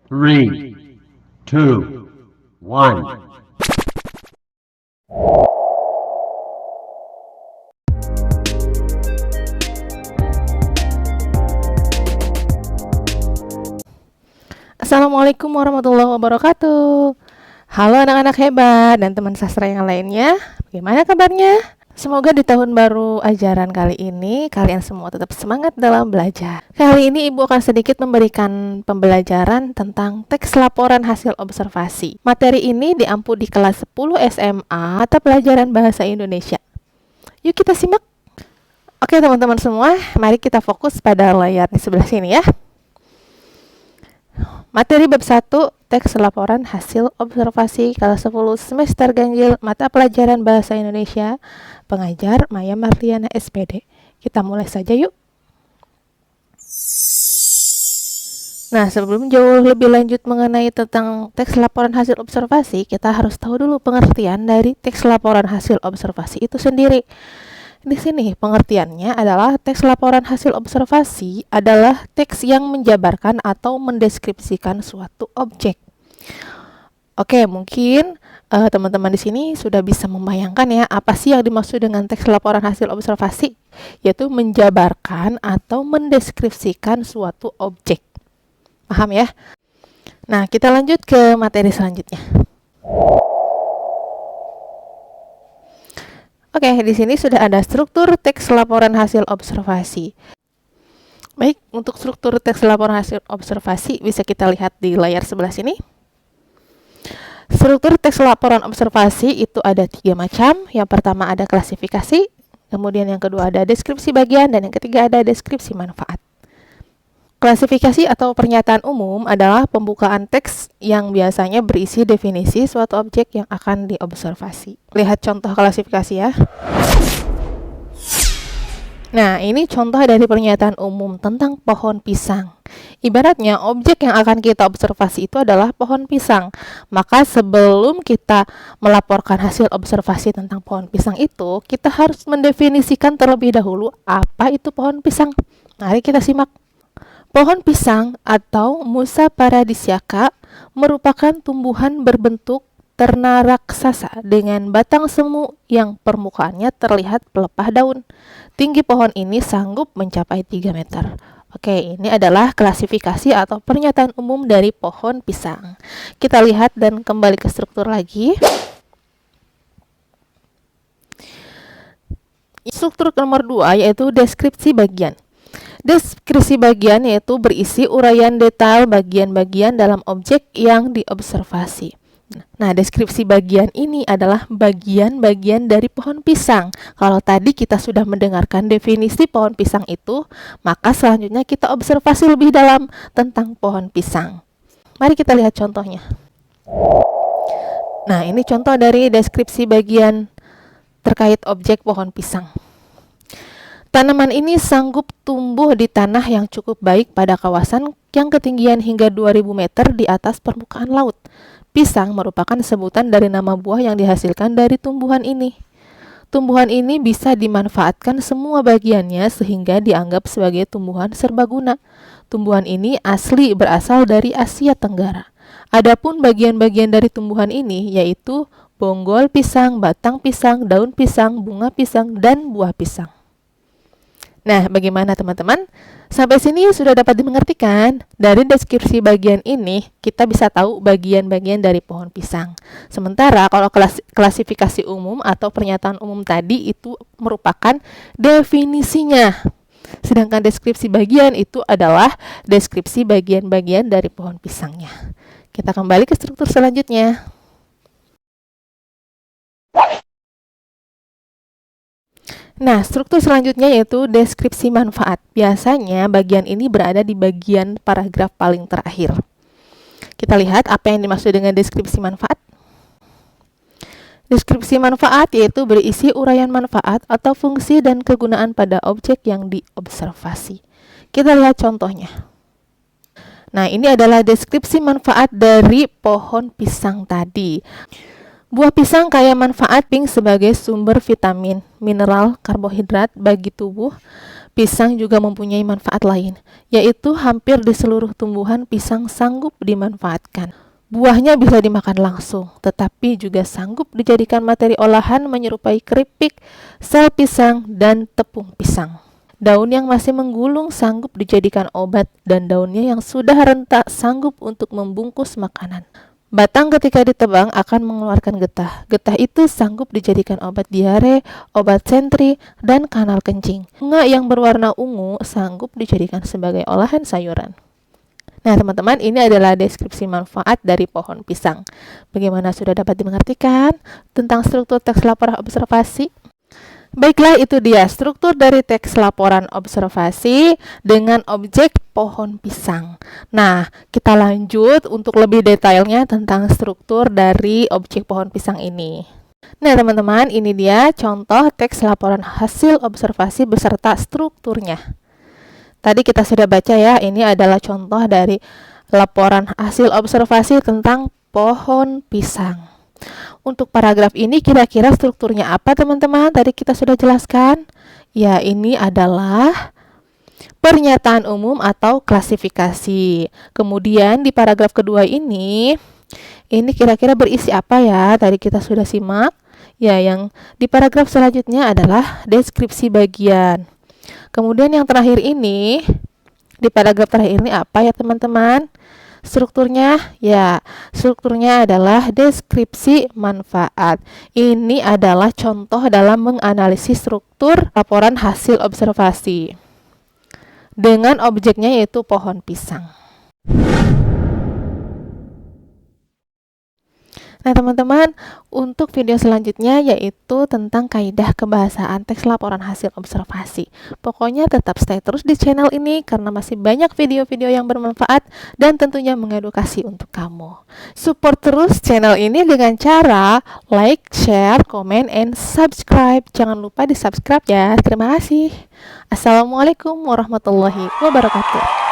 Three, two, one. Assalamualaikum warahmatullahi wabarakatuh. Halo anak-anak hebat dan teman sastra yang lainnya. Bagaimana kabarnya? Semoga di tahun baru ajaran kali ini kalian semua tetap semangat dalam belajar. Kali ini Ibu akan sedikit memberikan pembelajaran tentang teks laporan hasil observasi. Materi ini diampu di kelas 10 SMA mata pelajaran Bahasa Indonesia. Yuk kita simak. Oke teman-teman semua, mari kita fokus pada layar di sebelah sini ya. Materi bab 1, teks laporan hasil observasi kelas 10 semester ganjil mata pelajaran Bahasa Indonesia, pengajar Maya Marliana SPD. Kita mulai saja yuk. Nah, sebelum jauh lebih lanjut mengenai tentang teks laporan hasil observasi, kita harus tahu dulu pengertian dari teks laporan hasil observasi itu sendiri. Di sini pengertiannya adalah teks laporan hasil observasi adalah teks yang menjabarkan atau mendeskripsikan suatu objek. Oke, mungkin teman-teman di sini sudah bisa membayangkan ya apa sih yang dimaksud dengan teks laporan hasil observasi, yaitu menjabarkan atau mendeskripsikan suatu objek. Paham ya? Nah, kita lanjut ke materi selanjutnya. Oke, di sini sudah ada struktur teks laporan hasil observasi. Baik, untuk struktur teks laporan hasil observasi bisa kita lihat di layar sebelah sini. Struktur teks laporan observasi itu ada 3 macam. Yang pertama ada klasifikasi, kemudian yang kedua ada deskripsi bagian, dan yang ketiga ada deskripsi manfaat. Klasifikasi atau pernyataan umum adalah pembukaan teks yang biasanya berisi definisi suatu objek yang akan diobservasi. Lihat contoh klasifikasi ya. Nah, ini contoh dari pernyataan umum tentang pohon pisang. Ibaratnya objek yang akan kita observasi itu adalah pohon pisang. Maka sebelum kita melaporkan hasil observasi tentang pohon pisang itu, kita harus mendefinisikan terlebih dahulu apa itu pohon pisang. Mari kita simak. Pohon pisang atau Musa paradisiaca merupakan tumbuhan berbentuk terna raksasa dengan batang semu yang permukaannya terlihat pelepah daun. Tinggi pohon ini sanggup mencapai 3 meter. Oke, ini adalah klasifikasi atau pernyataan umum dari pohon pisang. Kita lihat dan kembali ke struktur lagi. Struktur nomor 2 yaitu deskripsi bagian. Deskripsi bagian yaitu berisi uraian detail bagian-bagian dalam objek yang diobservasi. Nah, deskripsi bagian ini adalah bagian-bagian dari pohon pisang. Kalau tadi kita sudah mendengarkan definisi pohon pisang itu, maka selanjutnya kita observasi lebih dalam tentang pohon pisang. Mari kita lihat contohnya. Nah, ini contoh dari deskripsi bagian terkait objek pohon pisang. Tanaman ini sanggup tumbuh di tanah yang cukup baik pada kawasan yang ketinggian hingga 2000 meter di atas permukaan laut. Pisang merupakan sebutan dari nama buah yang dihasilkan dari tumbuhan ini. Tumbuhan ini bisa dimanfaatkan semua bagiannya sehingga dianggap sebagai tumbuhan serbaguna. Tumbuhan ini asli berasal dari Asia Tenggara. Adapun bagian-bagian dari tumbuhan ini yaitu bonggol pisang, batang pisang, daun pisang, bunga pisang, dan buah pisang. Nah, bagaimana teman-teman? Sampai sini sudah dapat dimengertikan? Dari deskripsi bagian ini, kita bisa tahu bagian-bagian dari pohon pisang. Sementara kalau klasifikasi umum atau pernyataan umum tadi itu merupakan definisinya. Sedangkan deskripsi bagian itu adalah deskripsi bagian-bagian dari pohon pisangnya. Kita kembali ke struktur selanjutnya. Nah, struktur selanjutnya yaitu deskripsi manfaat. Biasanya bagian ini berada di bagian paragraf paling terakhir. Kita lihat apa yang dimaksud dengan deskripsi manfaat. Deskripsi manfaat yaitu berisi uraian manfaat atau fungsi dan kegunaan pada objek yang diobservasi. Kita lihat contohnya. Nah, ini adalah deskripsi manfaat dari pohon pisang tadi. Buah pisang kaya manfaat pink sebagai sumber vitamin, mineral, karbohidrat bagi tubuh. Pisang juga mempunyai manfaat lain, yaitu hampir di seluruh tumbuhan pisang sanggup dimanfaatkan. Buahnya bisa dimakan langsung, tetapi juga sanggup dijadikan materi olahan menyerupai keripik, sel pisang, dan tepung pisang. Daun yang masih menggulung sanggup dijadikan obat, dan daunnya yang sudah rentak sanggup untuk membungkus makanan. Batang ketika ditebang akan mengeluarkan getah. Getah itu sanggup dijadikan obat diare, obat sentri, dan kanal kencing. Bunga yang berwarna ungu sanggup dijadikan sebagai olahan sayuran. Nah, teman-teman, ini adalah deskripsi manfaat dari pohon pisang. Bagaimana, sudah dapat dimengertikan tentang struktur teks laporan observasi? Baiklah, itu dia struktur dari teks laporan observasi dengan objek pohon pisang. Nah, kita lanjut untuk lebih detailnya tentang struktur dari objek pohon pisang ini. Nah, teman-teman, ini dia contoh teks laporan hasil observasi beserta strukturnya. Tadi kita sudah baca ya, ini adalah contoh dari laporan hasil observasi tentang pohon pisang. Untuk paragraf ini kira-kira strukturnya apa, teman-teman? Tadi kita sudah jelaskan. Ya, ini adalah pernyataan umum atau klasifikasi. Kemudian di paragraf kedua ini kira-kira berisi apa ya? Tadi kita sudah simak. Ya, yang di paragraf selanjutnya adalah deskripsi bagian. Kemudian yang terakhir ini, di paragraf terakhir ini apa ya, teman-teman? Strukturnya, ya, strukturnya adalah deskripsi manfaat. Ini adalah contoh dalam menganalisis struktur laporan hasil observasi dengan objeknya yaitu pohon pisang. Nah, teman-teman, untuk video selanjutnya yaitu tentang kaidah kebahasaan teks laporan hasil observasi. Pokoknya tetap stay terus di channel ini karena masih banyak video-video yang bermanfaat dan tentunya mengedukasi untuk kamu. Support terus channel ini dengan cara like, share, comment, and subscribe. Jangan lupa di subscribe ya. Terima kasih. Assalamualaikum warahmatullahi wabarakatuh.